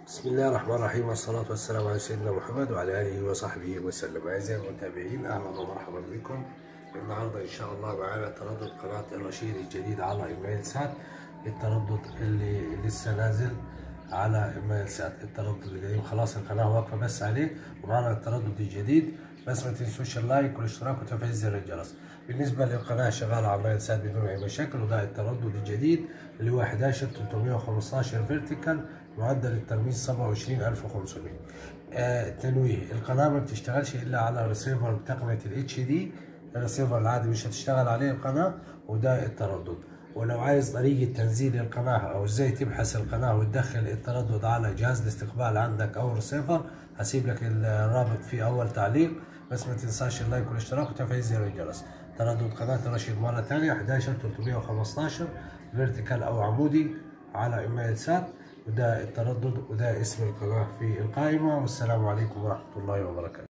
بسم الله الرحمن الرحيم، والصلاة والسلام على سيدنا محمد وعلى آله وصحبه وسلم. أعزائي المتابعين، أهلا ومرحبا بكم. النهارده إن شاء الله معانا تردد قناة الرشيد الجديد على إيميل سات. التردد اللي لسه نازل على إيميل سات، التردد القديم خلاص القناة واقفة بس عليه، ومعنا التردد الجديد. بس ما تنسوش اللايك والاشتراك وتفعيل زر الجرس. بالنسبة للقناة شغالة على إيميل سات بدون أي مشاكل، وده التردد الجديد اللي هو 11315 فيرتيكال، معدل الترميز 27500. تنويه: القناة ما بتشتغلش إلا على ريسيفر بتقنية الاتش دي. الريسيفر العادي مش هتشتغل عليه القناة، وده التردد. ولو عايز طريقة تنزيل القناة أو إزاي تبحث القناة وتدخل التردد على جهاز الاستقبال عندك أو الريسيفر، هسيب لك الرابط في أول تعليق. بس ما تنساش اللايك والاشتراك وتفعيل زر الجرس. تردد قناة الرشيد مرة ثانية 11315 فيرتيكال أو عمودي على إيميل سات، وده التردد وده اسم القناة في القائمة. والسلام عليكم ورحمة الله وبركاته.